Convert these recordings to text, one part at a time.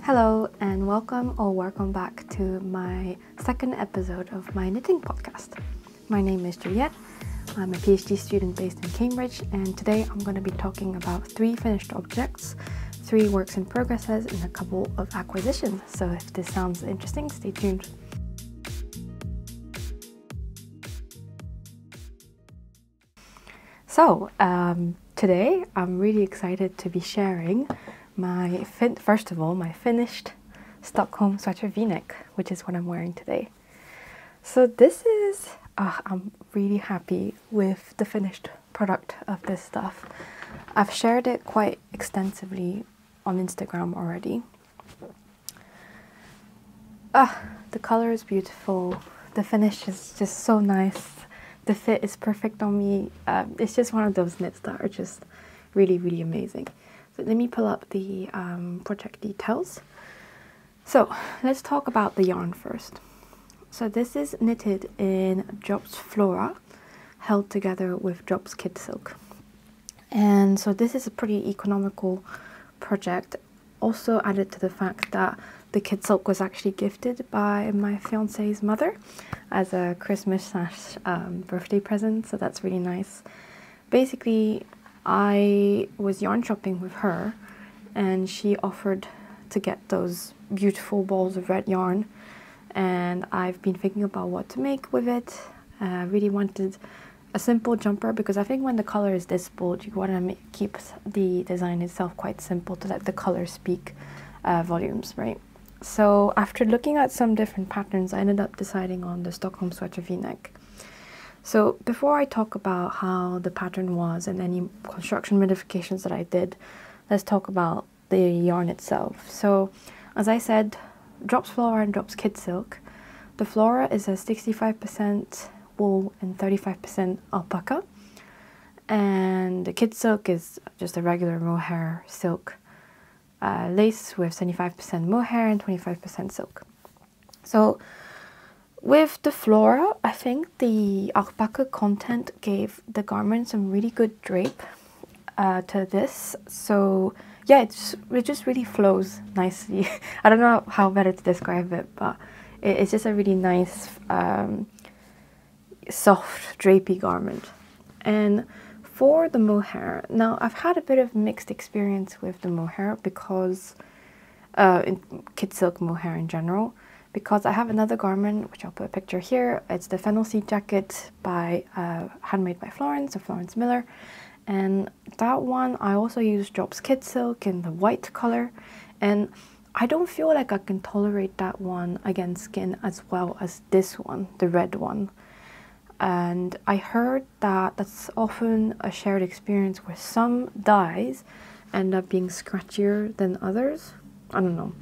Hello and welcome back to my second episode of my knitting podcast. My name is Juliette. I'm a PhD student based in Cambridge, and today I'm going to be talking about 3 finished objects, 3 works in progresses, and a couple of acquisitions. So if this sounds interesting, stay tuned. So today I'm really excited to be sharing my finished Stockholm sweater v-neck, which is what I'm wearing today. So this is, I'm really happy with the finished product of this stuff. I've shared it quite extensively on Instagram already. The color is beautiful. The finish is just so nice. The fit is perfect on me. It's just one of those knits that are just really, really amazing. So let me pull up the project details. So let's talk about the yarn first. So this is knitted in Drops Flora, held together with Drops Kid Silk. And so this is a pretty economical project. Also added to the fact that the Kid Silk was actually gifted by my fiance's mother as a Christmas / birthday present, so that's really nice. Basically, I was yarn shopping with her and she offered to get those beautiful balls of red yarn, and I've been thinking about what to make with it. I really wanted a simple jumper because I think when the color is this bold, you want to keep the design itself quite simple to let the color speak volumes, right? So after looking at some different patterns, I ended up deciding on the Stockholm sweater v-neck. So before I talk about how the pattern was and any construction modifications that I did, let's talk about the yarn itself. So as I said, Drops Flora and Drops Kid Silk. The Flora is a 65% wool and 35% alpaca. And the Kid Silk is just a regular mohair silk lace with 75% mohair and 25% silk. So with the Flora, I think the alpaca content gave the garment some really good drape to this. So yeah, it just really flows nicely. I don't know how better to describe it, but it's just a really nice, soft, drapey garment. And for the mohair, now I've had a bit of mixed experience with the mohair because, in Kid Silk mohair in general, because I have another garment, which I'll put a picture here. It's the Fennel Seed Jacket by handmade by Florence, or Florence Miller. And that one, I also used Drops Kid Silk in the white color. And I don't feel like I can tolerate that one against skin as well as this one, the red one. And I heard that that's often a shared experience where some dyes end up being scratchier than others. I don't know.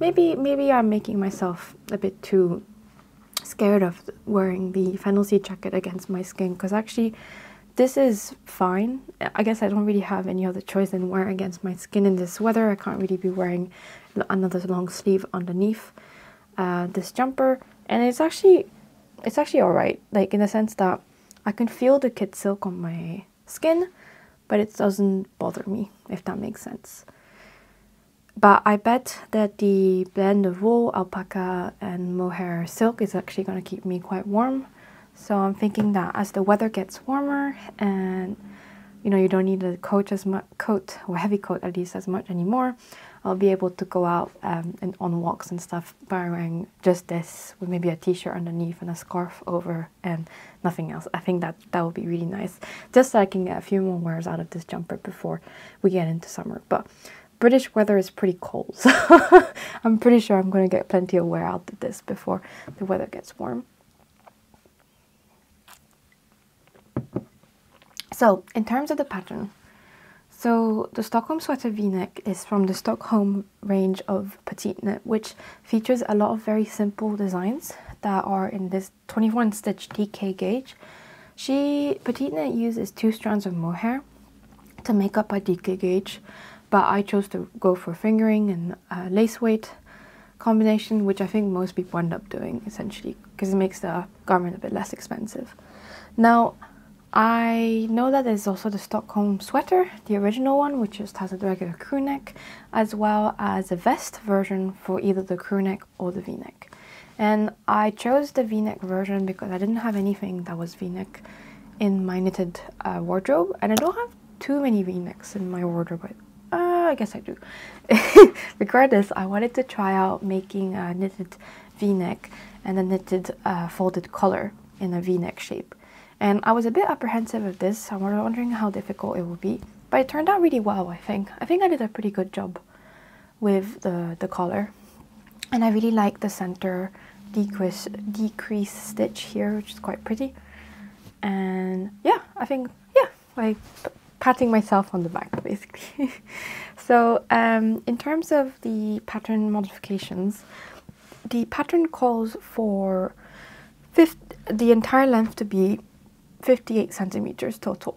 Maybe I'm making myself a bit too scared of wearing the Fennel Seed Jacket against my skin, because actually this is fine. I guess I don't really have any other choice than wear against my skin in this weather. I can't really be wearing another long sleeve underneath this jumper, and it's actually alright, like in the sense that I can feel the Kid Silk on my skin, but it doesn't bother me, if that makes sense. But I bet that the blend of wool, alpaca, and mohair silk is actually going to keep me quite warm. So I'm thinking that as the weather gets warmer and you don't need a coat or heavy coat at least as much anymore, I'll be able to go out and on walks and stuff by wearing just this with maybe a t-shirt underneath and a scarf over and nothing else. I think that would be really nice, just so I can get a few more wears out of this jumper before we get into summer. But British weather is pretty cold, so I'm pretty sure I'm going to get plenty of wear out of this before the weather gets warm. So in terms of the pattern, so the Stockholm sweater v-neck is from the Stockholm range of Petite Knit, which features a lot of very simple designs that are in this 21 stitch DK gauge. Petite Knit uses 2 strands of mohair to make up a DK gauge, but I chose to go for fingering and lace weight combination, which I think most people end up doing essentially because it makes the garment a bit less expensive. Now, I know that there's also the Stockholm sweater, the original one, which just has a regular crew neck, as well as a vest version for either the crew neck or the v-neck. And I chose the v-neck version because I didn't have anything that was v-neck in my knitted wardrobe, and I don't have too many v-necks in my wardrobe, but I guess I do. Regardless, I wanted to try out making a knitted v-neck and a knitted folded collar in a v-neck shape. And I was a bit apprehensive of this. I was wondering how difficult it would be, but it turned out really well, I think. I think I did a pretty good job with the collar. And I really like the center decrease stitch here, which is quite pretty. And yeah, I think, yeah, like patting myself on the back, basically. So in terms of the pattern modifications, the pattern calls for the entire length to be 58 centimeters total,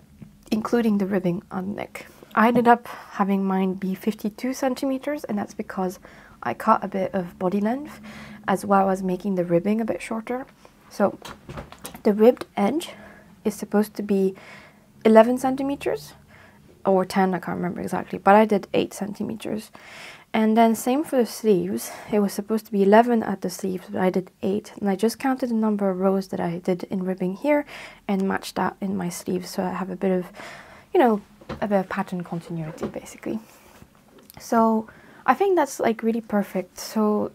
including the ribbing on the neck. I ended up having mine be 52 centimeters, and that's because I cut a bit of body length as well as making the ribbing a bit shorter. So the ribbed edge is supposed to be 11 centimeters or 10, I can't remember exactly, but I did 8 centimeters. And then same for the sleeves. It was supposed to be 11 at the sleeves, but I did 8. And I just counted the number of rows that I did in ribbing here and matched that in my sleeves, so I have a bit of, you know, a bit of pattern continuity, basically. So I think that's like really perfect. So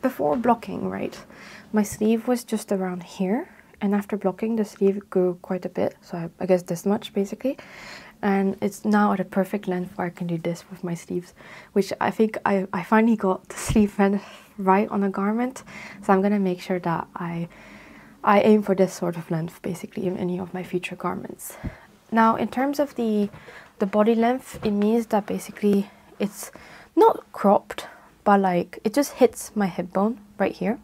before blocking, right, my sleeve was just around here, and after blocking, the sleeve grew quite a bit, so I guess this much, basically. And it's now at a perfect length where I can do this with my sleeves, which I think I finally got the sleeve length right on a garment. So I'm going to make sure that I aim for this sort of length, basically, in any of my future garments. Now, in terms of the body length, it means that basically it's not cropped, but like it just hits my hip bone right here.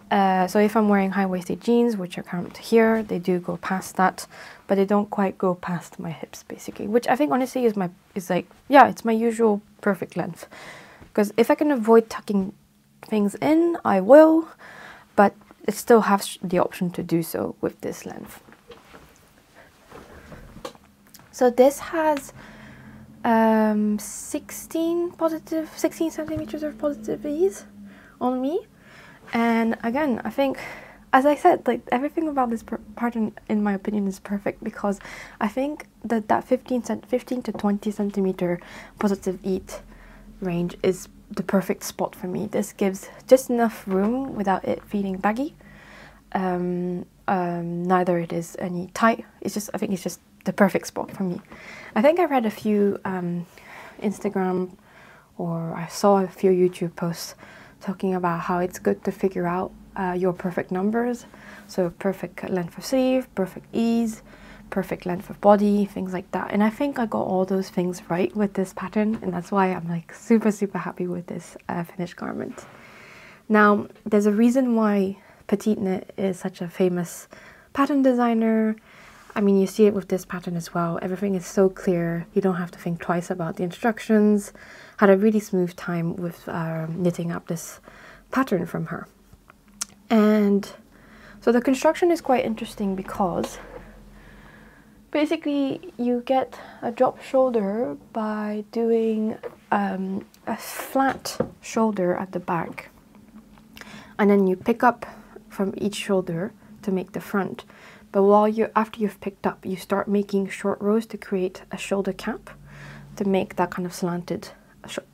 So if I'm wearing high-waisted jeans, which are kind of here, they do go past that, but they don't quite go past my hips, basically, which I think honestly is like, yeah, it's my usual perfect length. Because if I can avoid tucking things in, I will, but it still has the option to do so with this length. So this has 16 centimeters of positive ease on me. And again, I think, as I said, like everything about this pattern, in my opinion, is perfect, because I think that 15 to 20 centimeter positive ease range is the perfect spot for me. This gives just enough room without it feeling baggy. Neither it is any tight. It's just, I think it's just the perfect spot for me. I think I read a few Instagram, or I saw a few YouTube posts talking about how it's good to figure out your perfect numbers. So perfect length of sleeve, perfect ease, perfect length of body, things like that. And I think I got all those things right with this pattern, and that's why I'm like super happy with this finished garment. Now, there's a reason why Petite Knit is such a famous pattern designer. I mean, you see it with this pattern as well. Everything is so clear. You don't have to think twice about the instructions. Had a really smooth time with knitting up this pattern from her. And so the construction is quite interesting because basically you get a drop shoulder by doing a flat shoulder at the back. And then you pick up from each shoulder to make the front. But after you've picked up, you start making short rows to create a shoulder cap to make that kind of slanted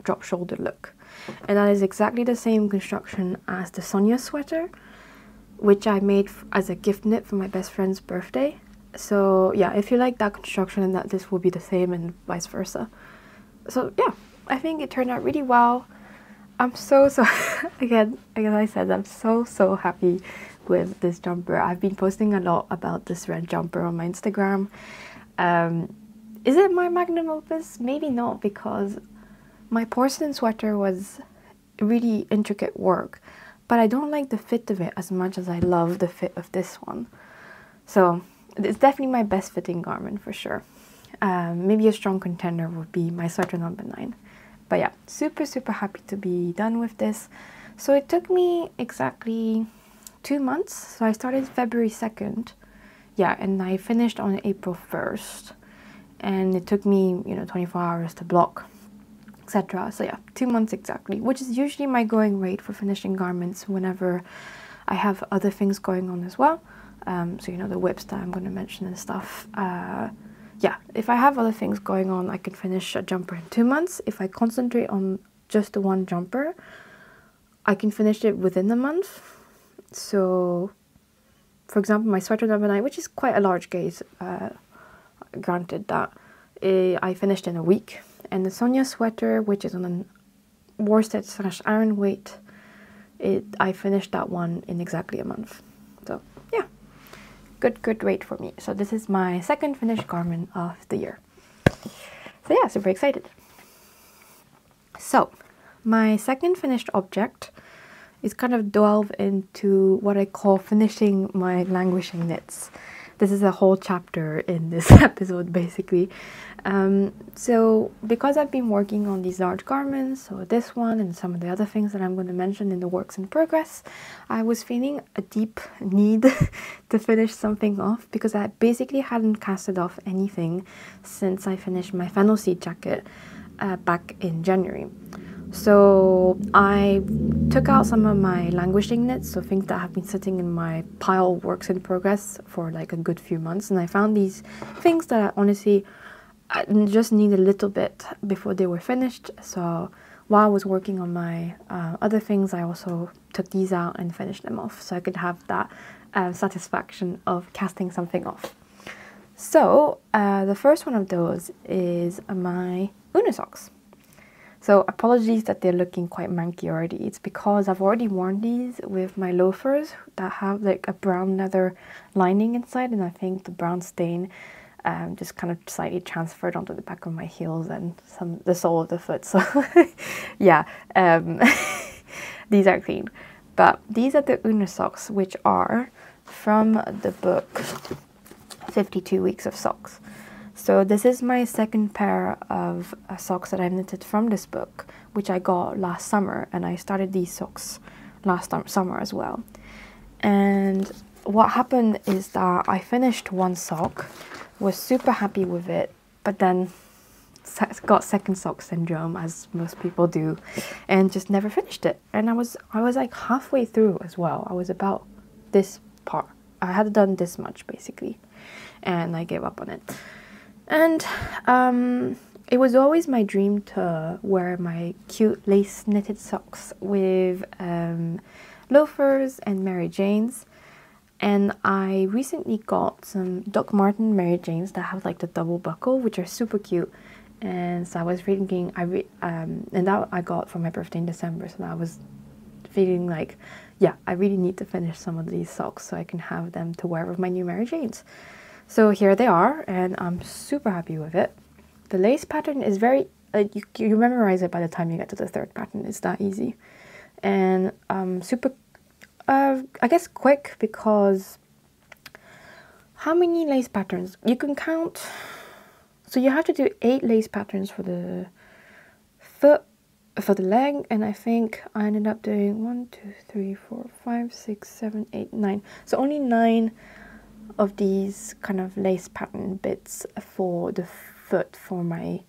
drop shoulder look. And that is exactly the same construction as the Sonia sweater, which I made as a gift knit for my best friend's birthday. So yeah, if you like that construction, and that this will be the same, and vice versa. So yeah, I think it turned out really well. I'm so again, as I said, I'm so happy with this jumper. I've been posting a lot about this red jumper on my Instagram. Is it my magnum opus? Maybe not, because my porcelain sweater was really intricate work, but I don't like the fit of it as much as I love the fit of this one. So it's definitely my best fitting garment for sure. Maybe a strong contender would be my sweater number 9. But yeah, super happy to be done with this. So it took me exactly 2 months. So I started February 2nd yeah, and I finished on April 1st, and it took me, you know, 24 hours to block, etc. So yeah, 2 months exactly, which is usually my going rate for finishing garments whenever I have other things going on as well. So you know, the whips that I'm going to mention and stuff. Yeah, if I have other things going on, I can finish a jumper in 2 months. If I concentrate on just the one jumper, I can finish it within a month. So, for example, my sweater number 9, which is quite a large gaze, granted that, I finished in a week. And the Sonia sweater, which is on a worsted / iron weight, I finished that one in exactly a month. So yeah, good rate for me. So this is my second finished garment of the year. So yeah, super excited. So my second finished object is kind of delve into what I call finishing my languishing knits. This is a whole chapter in this episode, basically. So because I've been working on these large garments, so this one and some of the other things that I'm going to mention in the works in progress, I was feeling a deep need to finish something off, because I basically hadn't casted off anything since I finished my fennel seed jacket back in January. So I took out some of my languishing knits, so things that have been sitting in my pile of works in progress for like a good few months, and I found these things that I honestly just need a little bit before they were finished. So while I was working on my other things, I also took these out and finished them off, so I could have that satisfaction of casting something off. So the first one of those is my Una socks. So apologies that they're looking quite manky already. It's because I've already worn these with my loafers that have like a brown leather lining inside, and I think the brown stain just kind of slightly transferred onto the back of my heels and the sole of the foot. So yeah, these are clean. But these are the Una socks, which are from the book 52 Weeks of Socks. So this is my second pair of socks that I've knitted from this book, which I got last summer, and I started these socks last summer as well. And what happened is that I finished one sock, was super happy with it, but then got second sock syndrome, as most people do, and just never finished it. And I was like halfway through as well. I was about this part. I had done this much basically, and I gave up on it. And it was always my dream to wear my cute lace knitted socks with loafers and Mary Janes. And I recently got some Doc Marten Mary Janes that have like the double buckle, which are super cute. And so I was thinking, and that I got for my birthday in December. So I was feeling like, yeah, I really need to finish some of these socks so I can have them to wear with my new Mary Janes. So here they are, and I'm super happy with it. The lace pattern is very, you memorize it by the time you get to the third pattern. It's that easy. And super, I guess quick, because how many lace patterns? You can count, so you have to do 8 lace patterns for the foot, for the leg, and I think I ended up doing 1, 2, 3, 4, 5, 6, 7, 8, 9. So only 9 of these kind of lace pattern bits for the foot for my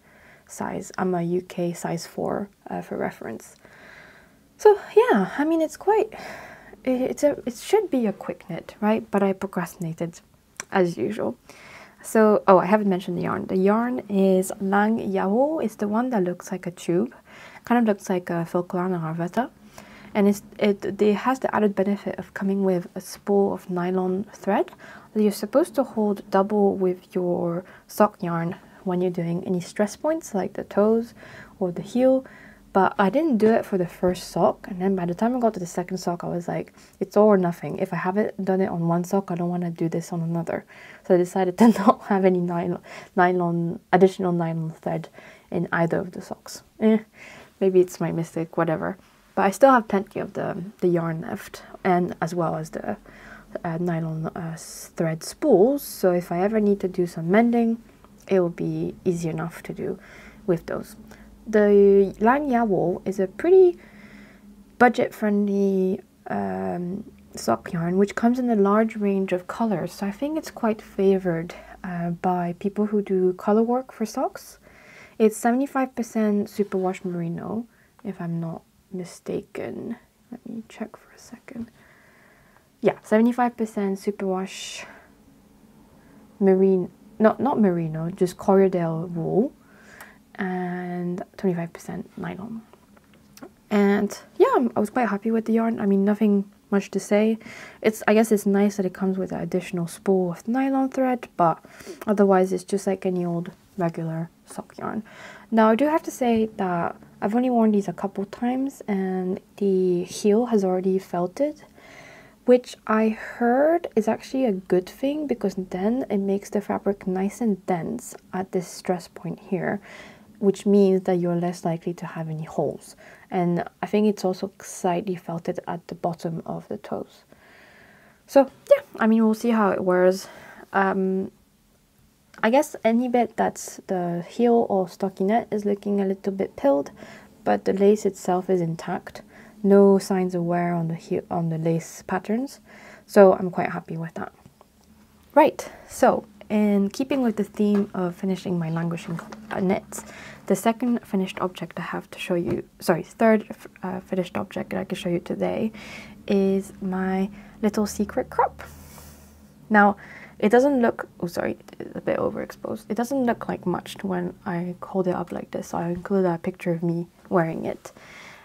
size. I'm a UK size 4 for reference. So yeah, I mean, it's quite, it should be a quick knit, right? But I procrastinated as usual. So, oh, I haven't mentioned the yarn. The yarn is languishing. It's the one that looks like a tube, kind of looks like a Folklore Arvetta. And it has the added benefit of coming with a spool of nylon thread that you're supposed to hold double with your sock yarn when you're doing any stress points like the toes or the heel. But I didn't do it for the first sock, and then by the time I got to the second sock, I was like, it's all or nothing. If I haven't done it on one sock, I don't want to do this on another. So I decided to not have any additional nylon thread in either of the socks. Maybe it's my mistake, whatever. But I still have plenty of the yarn left, and as well as the nylon thread spools. So if I ever need to do some mending, it will be easy enough to do with those. The languishing is a pretty budget-friendly sock yarn, which comes in a large range of colors. So I think it's quite favored by people who do color work for socks. It's 75% superwash merino, if I'm not mistaken. Let me check for a second. Yeah, 75% superwash merino, not merino, just Corriedale wool, and 25% nylon. And yeah, I was quite happy with the yarn. I mean, nothing much to say. I guess it's nice that it comes with an additional spool of nylon thread, but otherwise it's just like any old regular sock yarn. Now I do have to say that I've only worn these a couple times and the heel has already felted, which I heard is actually a good thing, because then it makes the fabric nice and dense at this stress point here, which means that you're less likely to have any holes. And I think it's also slightly felted at the bottom of the toes. So yeah, I mean, we'll see how it wears. I guess any bit that's the heel or stockinette is looking a little bit pilled, but the lace itself is intact. No signs of wear on the heel, on the lace patterns. So I'm quite happy with that. Right, so in keeping with the theme of finishing my languishing knits, the second finished object I have to show you, sorry, third finished object that I can show you today is my little secret crop. Now, it doesn't look, oh sorry, it's a bit overexposed. It doesn't look like much when I hold it up like this, so I included a picture of me wearing it.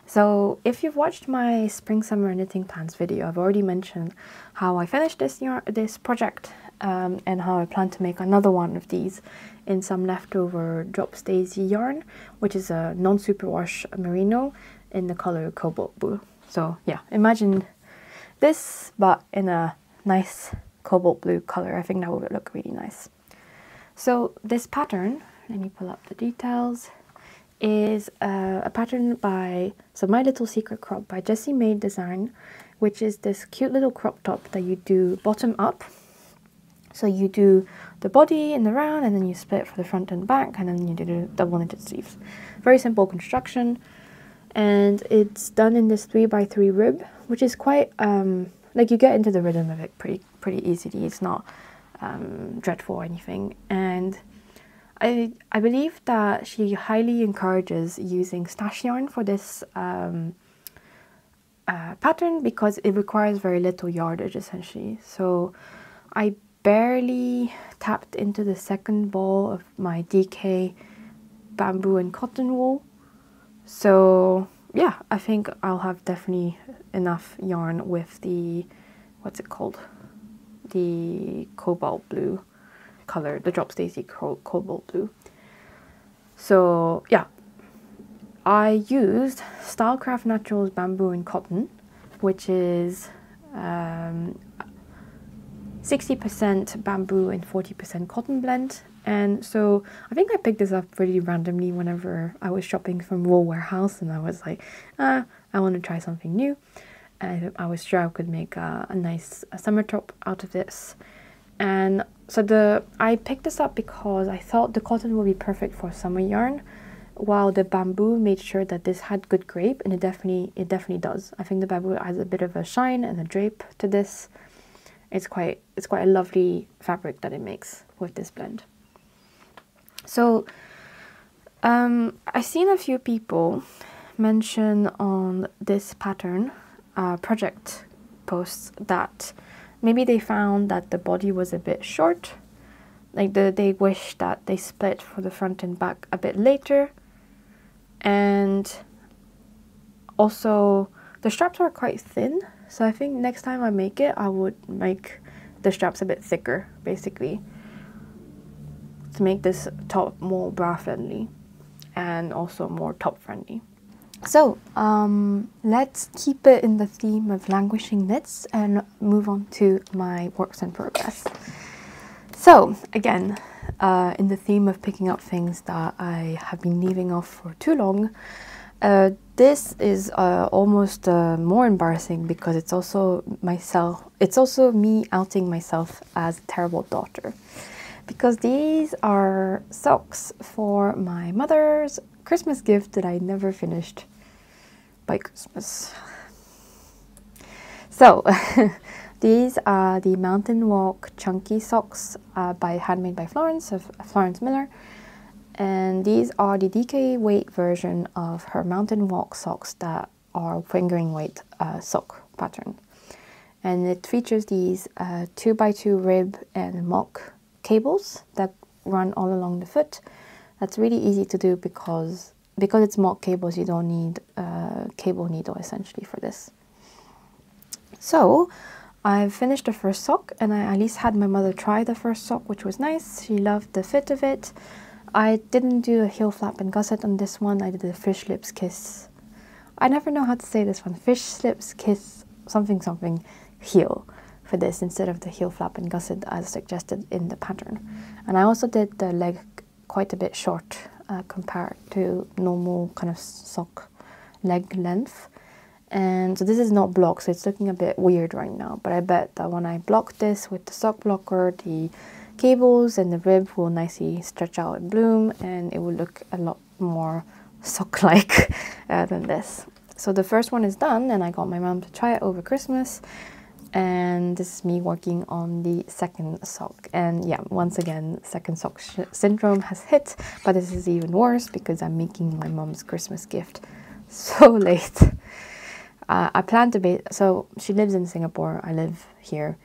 So if you've watched my spring summer knitting plans video, I've already mentioned how I finished this project and how I plan to make another one of these in some leftover Drops Daisy yarn, which is a non-superwash merino in the color cobalt blue. So yeah, imagine this but in a nice cobalt blue color. I think that would look really nice. So this pattern, let me pull up the details, is a pattern by My Little Secret Crop by Jessie Maid Design, which is this cute little crop top that you do bottom up. So you do the body in the round, and then you split for the front and back, and then you do the double knitted sleeves. Very simple construction, and it's done in this 3x3 rib, which is quite like you get into the rhythm of it pretty easily. It's not dreadful or anything. And I believe that she highly encourages using stash yarn for this pattern, because it requires very little yardage essentially. So I barely tapped into the second ball of my DK bamboo and cotton wool. So yeah, I think I'll have definitely enough yarn with the, what's it called? The cobalt blue color, the Drops Daisy cobalt blue. So yeah, I used Stylecraft Naturals bamboo and cotton, which is 60% bamboo and 40% cotton blend. And so I think I picked this up really randomly whenever I was shopping from Wool Warehouse, and I was like, I want to try something new. And I was sure I could make a nice summer top out of this. And so I picked this up because I thought the cotton would be perfect for summer yarn, while the bamboo made sure that this had good drape, and it definitely does. I think the bamboo adds a bit of a shine and a drape to this. It's quite a lovely fabric that it makes with this blend. So I've seen a few people mention on this pattern project posts that maybe they found that the body was a bit short, like they wish that they split for the front and back a bit later, and also the straps are quite thin. So I think next time I make it, I would make the straps a bit thicker, basically, to make this top more bra friendly and also more top friendly. So let's keep it in the theme of languishing knits and move on to my works in progress. So again, in the theme of picking up things that I have been leaving off for too long, this is almost more embarrassing, because it's also me outing myself as a terrible daughter, because these are socks for my mother's Christmas gift that I never finished by Christmas. So these are the Mountain Walk Chunky Socks handmade by Florence of Florence Miller. And these are the DK weight version of her Mountain Walk socks that are fingering weight sock pattern. And it features these 2x2 rib and mock cables that run all along the foot. That's really easy to do because it's mock cables, you don't need a cable needle essentially for this. So I've finished the first sock, and I at least had my mother try the first sock, which was nice. She loved the fit of it. I didn't do a heel flap and gusset on this one. I did a fish lips kiss. I never know how to say this one. Fish lips kiss something something heel for this instead of the heel flap and gusset as suggested in the pattern. And I also did the leg quite a bit short compared to normal kind of sock leg length. And so this is not blocked, so it's looking a bit weird right now. But I bet that when I block this with the sock blocker, the cables and the rib will nicely stretch out and bloom, and it will look a lot more sock-like than this. So the first one is done, and I got my mom to try it over Christmas. And this is me working on the second sock. And yeah, once again, second sock syndrome has hit, but this is even worse because I'm making my mom's Christmas gift so late. I plan to so she lives in Singapore, I live here.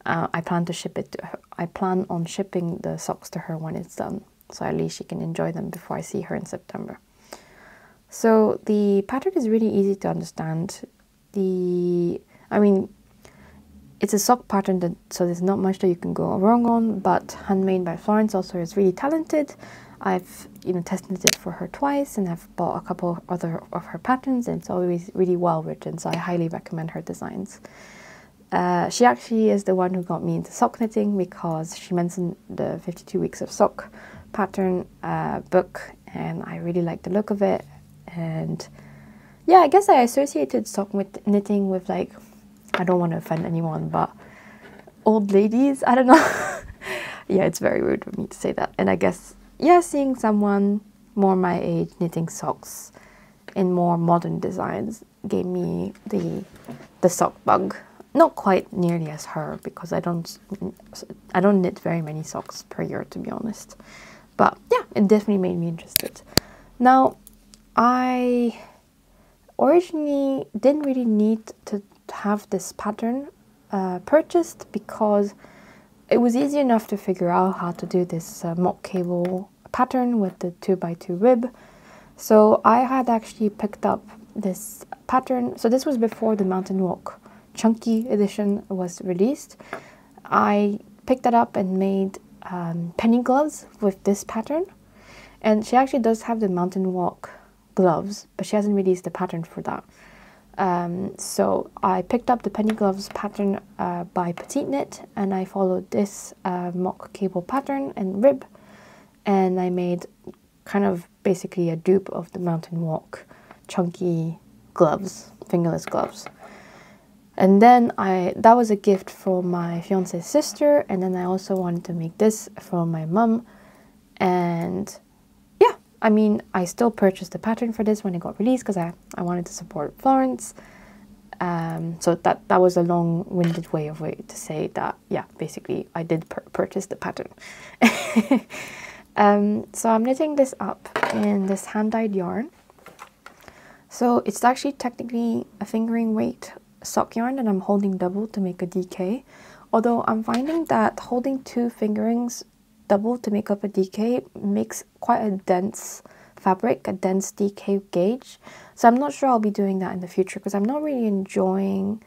I plan to ship it to her. I plan on shipping the socks to her when it's done, so at least she can enjoy them before I see her in September. So the pattern is really easy to understand. I mean, it's a sock pattern, so there's not much that you can go wrong on, but handmade by Florence also is really talented. I've tested it for her twice, and I've bought a couple other of her patterns, and it's always really well written, so I highly recommend her designs. She actually is the one who got me into sock knitting because she mentioned the 52 Weeks of Sock pattern book, and I really like the look of it. And yeah, I guess I associated sock knitting with, like, I don't want to offend anyone, but old ladies, I don't know. Yeah, it's very rude for me to say that. And I guess, yeah, seeing someone more my age knitting socks in more modern designs gave me the sock bug. Not quite nearly as her, because I don't knit very many socks per year, to be honest. But yeah, it definitely made me interested. Now, I originally didn't really need to have this pattern purchased because it was easy enough to figure out how to do this mock cable pattern with the 2x2 rib. So I had actually picked up this pattern. So this was before the Mountain Walk Chunky edition was released. I picked that up and made penny gloves with this pattern. And she actually does have the Mountain Walk gloves, but she hasn't released the pattern for that. So I picked up the penny gloves pattern by Petite Knit, and I followed this mock cable pattern and rib, and I made kind of basically a dupe of the Mountain Walk chunky gloves, fingerless gloves. And then that was a gift for my fiance's sister, and then I also wanted to make this for my mum. And yeah, I mean, I still purchased the pattern for this when it got released because I wanted to support Florence. So that was a long-winded way to say that, yeah, basically I did purchase the pattern. So I'm knitting this up in this hand-dyed yarn. So it's actually technically a fingering weight sock yarn, and I'm holding double to make a DK. Although I'm finding that holding two fingerings double to make up a DK makes quite a dense fabric, a dense DK gauge. So I'm not sure I'll be doing that in the future because I'm not really enjoying,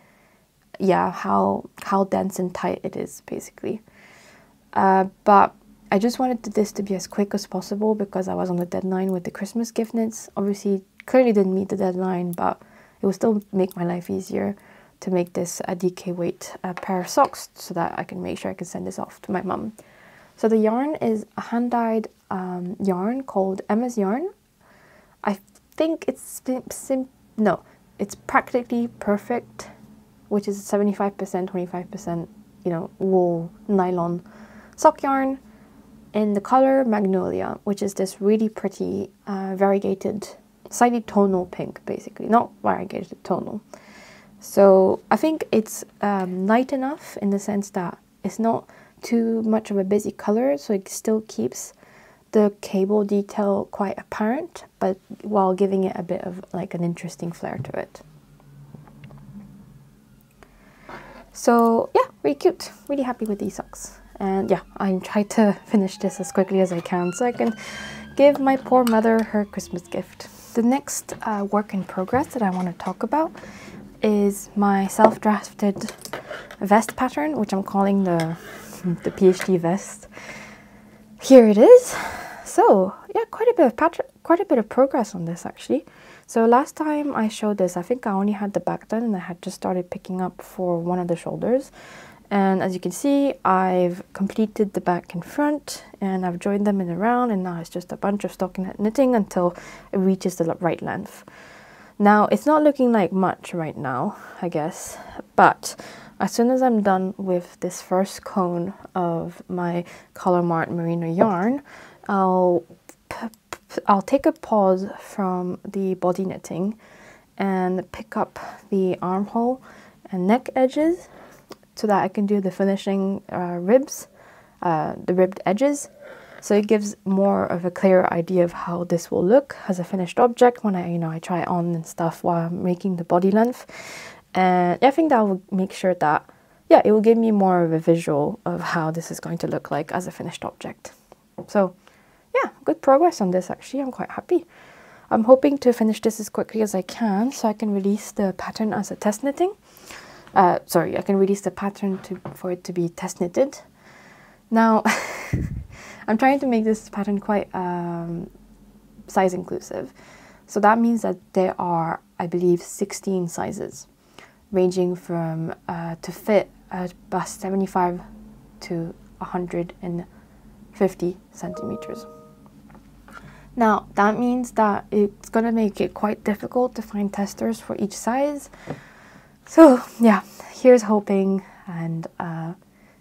yeah, how dense and tight it is basically. But I just wanted this to be as quick as possible because I was on the deadline with the Christmas gift knits. Obviously, clearly didn't meet the deadline, but it will still make my life easier to make this a DK weight pair of socks so that I can make sure I can send this off to my mum. So the yarn is a hand-dyed yarn called Emma's yarn. I think it's it's Practically Perfect, which is 75%, 25%, wool nylon sock yarn in the color Magnolia, which is this really pretty variegated, slightly tonal pink, basically. Not variegated, tonal. So I think it's light enough in the sense that it's not too much of a busy color, so it still keeps the cable detail quite apparent, but while giving it a bit of like an interesting flair to it. So yeah, really cute, really happy with these socks. And yeah, I tried to finish this as quickly as I can so I can give my poor mother her Christmas gift. The next work in progress that I want to talk about is my self-drafted vest pattern, which I'm calling the PhD vest. Here it is. So yeah, quite a bit of progress on this actually. So last time I showed this, I think I only had the back done and I had just started picking up for one of the shoulders. And as you can see, I've completed the back and front and I've joined them in a round, and now it's just a bunch of stockinette knitting until it reaches the right length. Now it's not looking like much right now, I guess, but as soon as I'm done with this first cone of my Color Mart merino yarn, I'll take a pause from the body knitting and pick up the armhole and neck edges so that I can do the finishing ribs, the ribbed edges. So it gives more of a clearer idea of how this will look as a finished object when I try it on and stuff while I'm making the body length. And I think that will make sure that, yeah, it will give me more of a visual of how this is going to look like as a finished object. So yeah, good progress on this actually. I'm quite happy. I'm hoping to finish this as quickly as I can so I can release the pattern as a test knitting. Sorry, I can release the pattern for it to be test knitted. Now, I'm trying to make this pattern quite size inclusive. So that means that there are, I believe, 16 sizes, ranging from to fit a bust 75 to 150 centimeters. Now, that means that it's going to make it quite difficult to find testers for each size. So yeah, here's hoping, and yeah,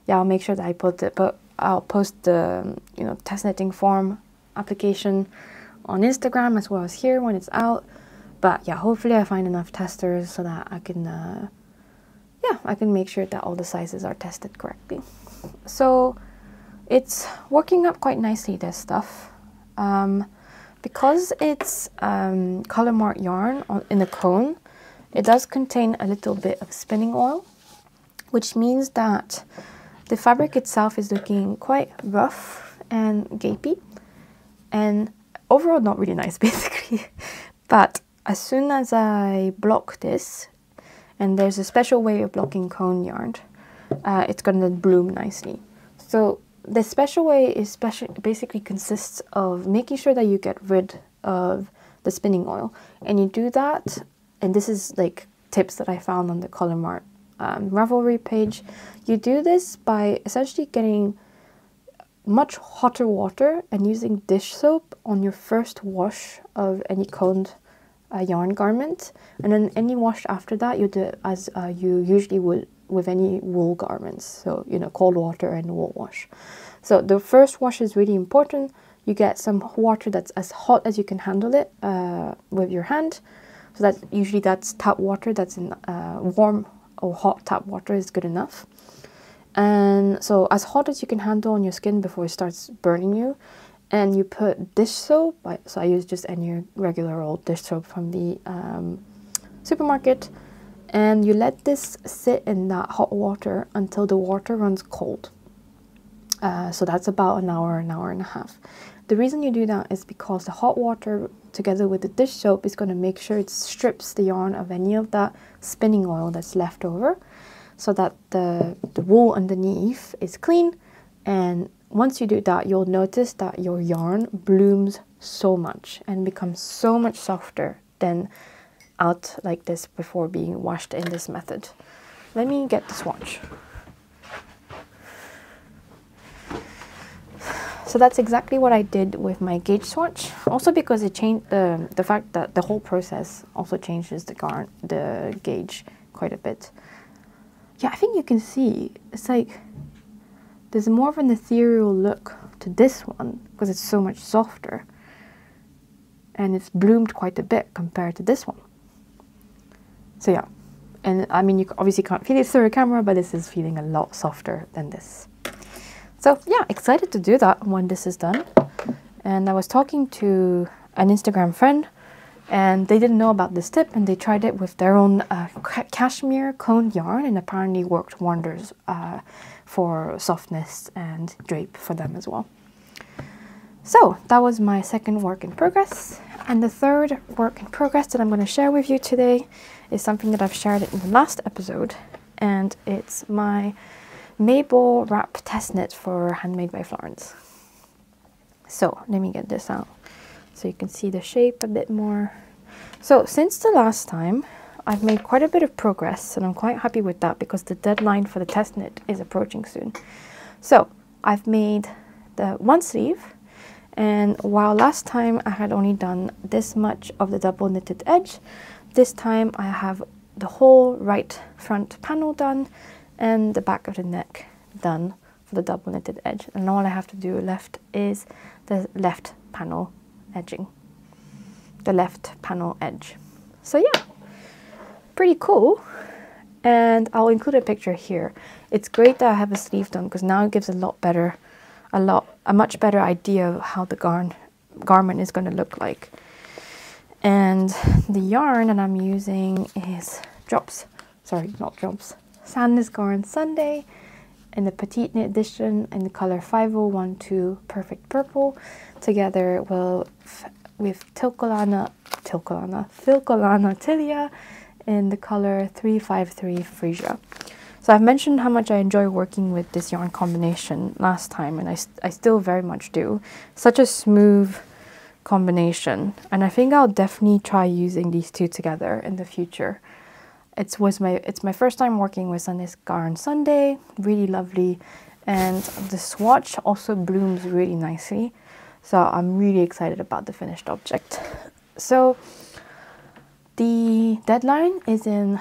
I'll make sure that I put it, but I'll post the test knitting form application on Instagram as well as here when it's out. But yeah, hopefully I find enough testers so that I can yeah, I can make sure that all the sizes are tested correctly. So it's working up quite nicely, this stuff. Because it's Color Mart yarn in a cone, it does contain a little bit of spinning oil, which means that the fabric itself is looking quite rough and gapey, and overall not really nice basically. But as soon as I block this, and there's a special way of blocking cone yarn, it's going to bloom nicely. So the special way is basically consists of making sure that you get rid of the spinning oil, and you do that, and this is like tips that I found on the Color Mart Ravelry page. You do this by essentially getting much hotter water and using dish soap on your first wash of any coned yarn garment, and then any wash after that you do it as you usually would with any wool garments, so cold water and wool wash. So the first wash is really important. You get some water that's as hot as you can handle it with your hand. So that's tap water that's in warm or hot tap water is good enough. And so as hot as you can handle on your skin before it starts burning you. And you put dish soap, so I use just any regular old dish soap from the supermarket. And you let this sit in that hot water until the water runs cold. So that's about an hour and a half. The reason you do that is because the hot water together with the dish soap is going to make sure it strips the yarn of any of that spinning oil that's left over, so that the wool underneath is clean. And once you do that, you'll notice that your yarn blooms so much and becomes so much softer than out like this before being washed in this method. Let me get the swatch. So that's exactly what I did with my gauge swatch. Also because it changed the fact that the whole process also changes the gauge quite a bit. Yeah, I think you can see it's like there's more of an ethereal look to this one because it's so much softer, and it's bloomed quite a bit compared to this one. So yeah, And I mean, you obviously can't feel it through a camera, but this is feeling a lot softer than this. So yeah, excited to do that when this is done. And I was talking to an Instagram friend, and they didn't know about this tip, and they tried it with their own cashmere cone yarn, and apparently worked wonders for softness and drape for them as well. So that was my second work in progress. And the third work in progress that I'm going to share with you today is something that I've shared in the last episode, and it's my Maple wrap test knit for Handmade by Florence. So let me get this out so you can see the shape a bit more. So since the last time, I've made quite a bit of progress, and I'm quite happy with that because the deadline for the test knit is approaching soon. So I've made the one sleeve, and while last time I had only done this much of the double knitted edge, this time I have the whole right front panel done and the back of the neck done for the double knitted edge. And all I have to do left is the left panel edging, the left panel edge. So yeah, pretty cool. And I'll include a picture here. It's great that I have a sleeve done because now it gives a much better idea of how the garment is going to look like. And the yarn that I'm using is Sandnes Garn Sunday in the Petite Knit edition in the color 5012 Perfect Purple, together with Filcolana Tilia in the color 353 Frisia. So I've mentioned how much I enjoy working with this yarn combination last time, and I still very much do. Such a smooth combination, and I think I'll definitely try using these two together in the future. It's my first time working with Sandnes Garn Sunday, really lovely, and the swatch also blooms really nicely. So I'm really excited about the finished object. So the deadline is in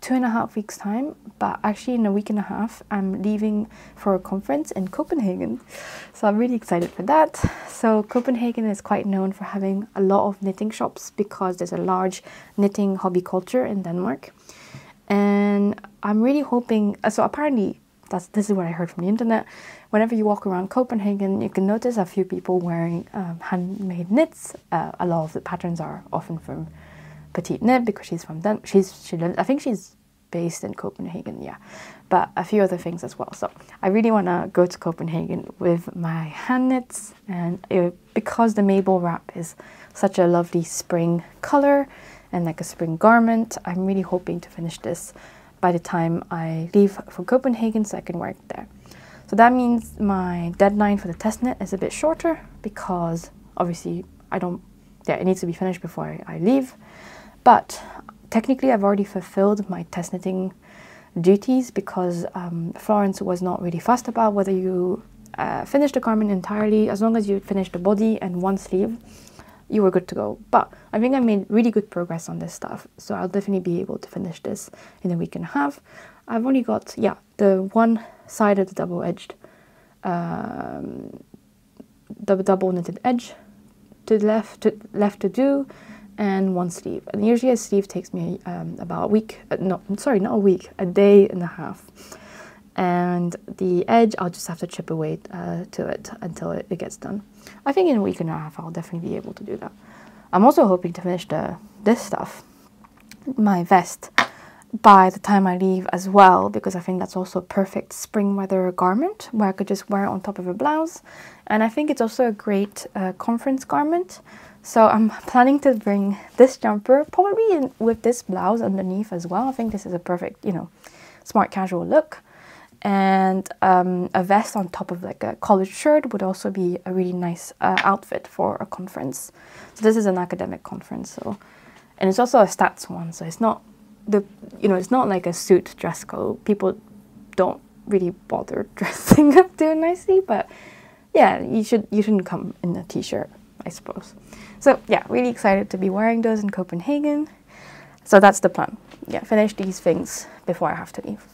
2.5 weeks time, but actually in a week and a half I'm leaving for a conference in Copenhagen, so I'm really excited for that. So Copenhagen is quite known for having a lot of knitting shops because there's a large knitting hobby culture in Denmark, and I'm really hoping, so apparently this is what I heard from the internet, whenever you walk around Copenhagen you can notice a few people wearing handmade knits. A lot of the patterns are often from Petite Knit because she's from I think she's based in Copenhagen, yeah, but a few other things as well. So I really want to go to Copenhagen with my hand knits, and because the Maple wrap is such a lovely spring color and like a spring garment, I'm really hoping to finish this by the time I leave for Copenhagen so I can wear it there. So that means my deadline for the test knit is a bit shorter because obviously it needs to be finished before I leave. But technically I've already fulfilled my test knitting duties because Florence was not really fussed about whether you finished the garment entirely. As long as you finished the body and one sleeve, you were good to go. But I think I made really good progress on this stuff, so I'll definitely be able to finish this in a week and a half. I've only got, the one side of the double-edged, the double knitted edge to left to do, and one sleeve. And usually a sleeve takes me about a week, a day and a half. And the edge, I'll just have to chip away to it until it gets done. I think in a week and a half I'll definitely be able to do that. I'm also hoping to finish this stuff, my vest, by the time I leave as well, because I think that's also a perfect spring weather garment where I could just wear it on top of a blouse. And I think it's also a great conference garment. So I'm planning to bring this jumper, probably with this blouse underneath as well. I think this is a perfect, smart casual look. And a vest on top of like a collared shirt would also be a really nice outfit for a conference. So this is an academic conference, and it's also a stats one, so it's not it's not like a suit dress code. People don't really bother dressing up too nicely, but yeah, you shouldn't come in a t-shirt, I suppose. So yeah, really excited to be wearing those in Copenhagen. So that's the plan. Yeah, finish these things before I have to leave.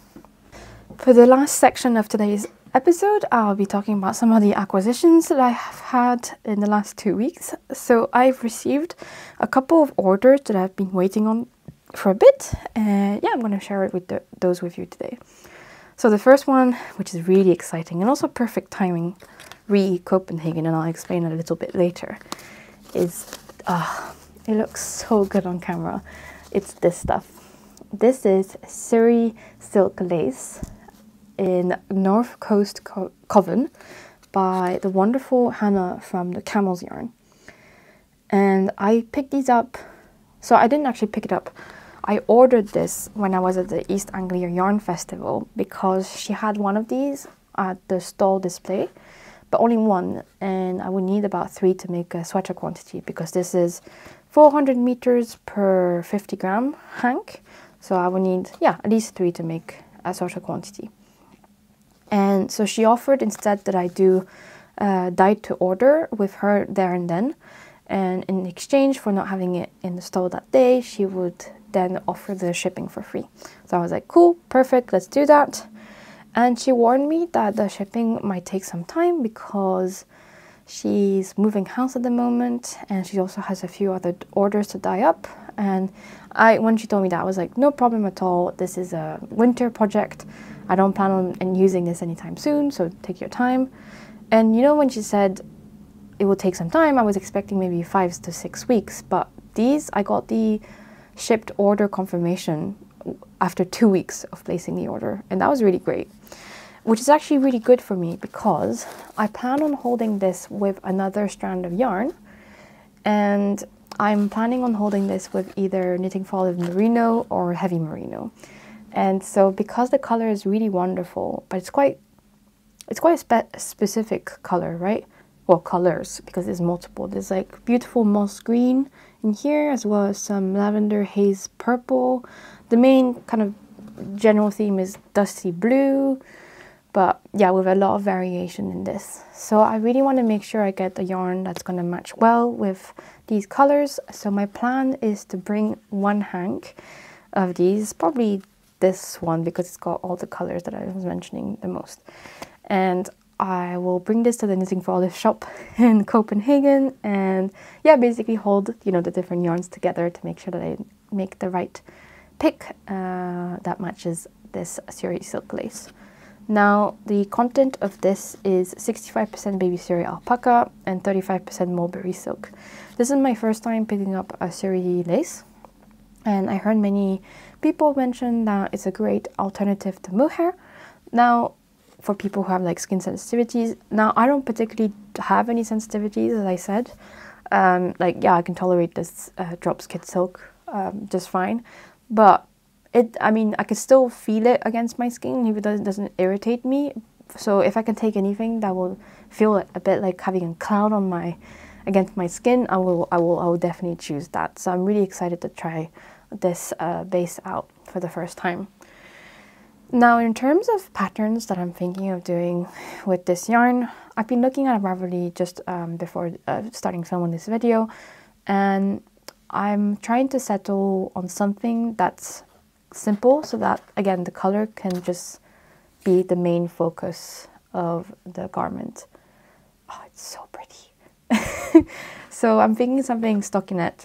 For the last section of today's episode, I'll be talking about some of the acquisitions that I have had in the last 2 weeks. So I've received a couple of orders that I've been waiting on for a bit, and yeah, I'm going to share it with those with you today. So the first one, which is really exciting and also perfect timing, Copenhagen, and I'll explain a little bit later, is, it looks so good on camera. It's this stuff. This is Surrey silk lace in North Coast Coven by the wonderful Hannah from the Camel's Yarn. And I picked these up, so I didn't actually pick it up. I ordered this when I was at the East Anglia Yarn Festival because she had one of these at the stall display, but only one, and I would need about 3 to make a sweater quantity because this is 400 meters per 50 gram hank. So I would need, yeah, at least 3 to make a sweater quantity. And so she offered instead that I do dyed to order with her there and then. And in exchange for not having it in the store that day, she would then offer the shipping for free. So I was like, cool, perfect, let's do that. And she warned me that the shipping might take some time because she's moving house at the moment and she also has a few other orders to dye up. And when she told me that, I was like, no problem at all. This is a winter project. I don't plan on using this anytime soon, so take your time. And you know, when she said it will take some time, I was expecting maybe 5 to 6 weeks, but these, I got the shipped order confirmation after 2 weeks of placing the order, and that was really great, which is actually really good for me because I plan on holding this with another strand of yarn, and I'm planning on holding this with either knitting for olive merino or heavy merino. And so because the color is really wonderful, but it's quite a specific color, right? Well, colors, because there's multiple. There's like beautiful moss green in here, as well as some lavender haze purple. The main kind of general theme is dusty blue, but yeah, with a lot of variation in this. So I really want to make sure I get the yarn that's going to match well with these colors. So my plan is to bring one hank of these, probably this one because it's got all the colors that I was mentioning the most. And I will bring this to the Knitting for Olive shop in Copenhagen and yeah, basically hold, you know, the different yarns together to make sure that I make the right pick that matches this Surrey silk lace. Now, the content of this is 65% baby Surrey alpaca and 35% mulberry silk. This is my first time picking up a Surrey lace, and I heard many people mention that it's a great alternative to mohair. Now, for people who have like skin sensitivities. Now, I don't particularly have any sensitivities, as I said. Like, yeah, I can tolerate this drop skid silk just fine. But I mean, I can still feel it against my skin if it doesn't irritate me. So if I can take anything that will feel a bit like having a cloud on against my skin, I will definitely choose that. So I'm really excited to try this base out for the first time. Now, in terms of patterns that I'm thinking of doing with this yarn, I've been looking at Ravelry just before starting filming this video, and I'm trying to settle on something that's simple so that, again, the color can just be the main focus of the garment. Oh, it's so pretty. So I'm thinking something stockinette.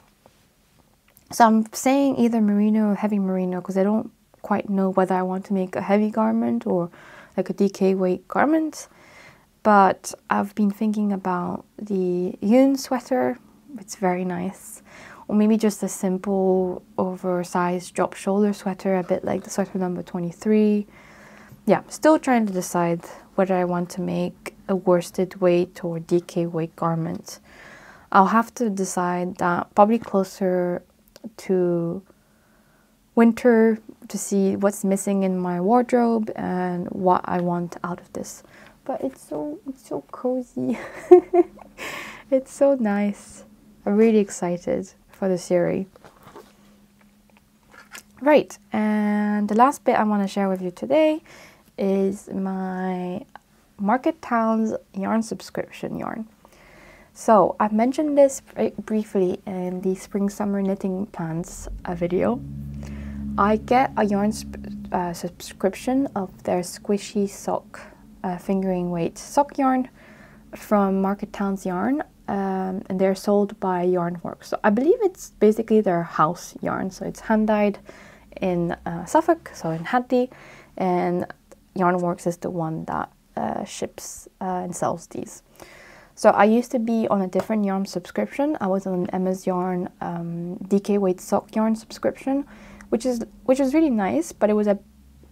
So I'm saying either merino or heavy merino because I don't quite know whether I want to make a heavy garment or like a DK weight garment, but I've been thinking about the yun sweater. It's very nice, or maybe just a simple oversized drop shoulder sweater, a bit like the sweater number 23. Yeah, still trying to decide whether I want to make a worsted weight or DK weight garment. I'll have to decide that probably closer to winter to see what's missing in my wardrobe and what I want out of this. But it's so cozy. It's so nice. I'm really excited for the series. Right, and the last bit I want to share with you today is my Market Towns yarn subscription yarn. So I've mentioned this briefly in the Spring Summer Knitting Plans video. I get a yarn subscription of their squishy sock fingering weight sock yarn from Market Towns Yarn, and they're sold by Yarnworks. So I believe it's basically their house yarn. So it's hand dyed in Suffolk, so in Hadley, and Yarnworks is the one that ships and sells these. So I used to be on a different yarn subscription. I was on Emma's Yarn DK weight sock yarn subscription, which is really nice, but it was a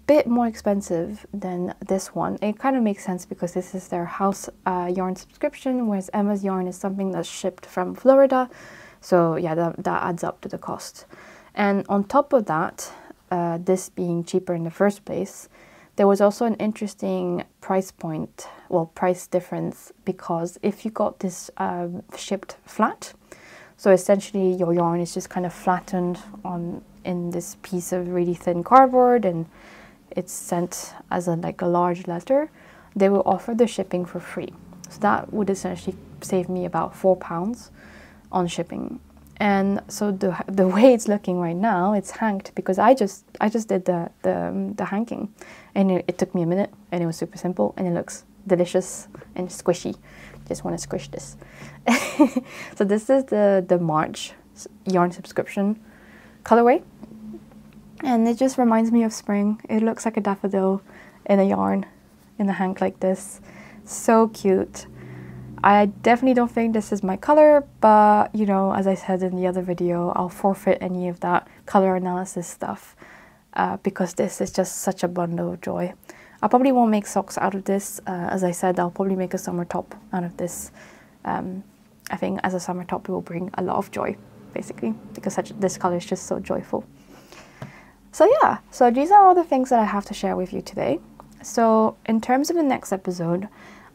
bit more expensive than this one. It kind of makes sense because this is their house yarn subscription, whereas Emma's Yarn is something that's shipped from Florida. So yeah, that adds up to the cost. And on top of that, this being cheaper in the first place, there was also an interesting price difference, because if you got this shipped flat, so essentially your yarn is just kind of flattened in this piece of really thin cardboard, and it's sent as a large letter, they will offer the shipping for free. So that would essentially save me about £4 on shipping. And so the way it's looking right now, it's hanked because I just did the hanking, and it took me a minute, and it was super simple, and it looks delicious and squishy. Just want to squish this. So this is the March yarn subscription colorway, and it just reminds me of spring. It looks like a daffodil in a yarn, in a hank like this. So cute. I definitely don't think this is my color, but you know, as I said in the other video, I'll forfeit any of that color analysis stuff because this is just such a bundle of joy. I probably won't make socks out of this. As I said, I'll probably make a summer top out of this. I think as a summer top it will bring a lot of joy, basically, because this color is just so joyful. So yeah, so these are all the things that I have to share with you today. So in terms of the next episode,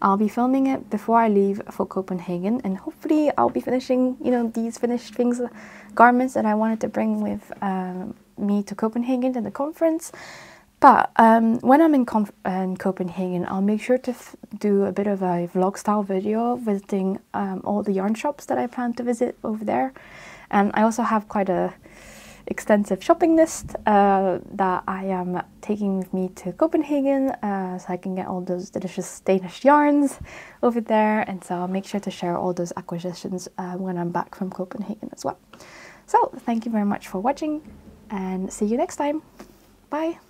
I'll be filming it before I leave for Copenhagen, and hopefully I'll be finishing, you know, these finished things, garments that I wanted to bring with me to Copenhagen to the conference. But when I'm in Copenhagen, I'll make sure to do a bit of a vlog style video visiting all the yarn shops that I plan to visit over there. And I also have quite a extensive shopping list that I am taking with me to Copenhagen, so I can get all those delicious Danish yarns over there, and so I'll make sure to share all those acquisitions when I'm back from Copenhagen as well. So thank you very much for watching, and see you next time. Bye!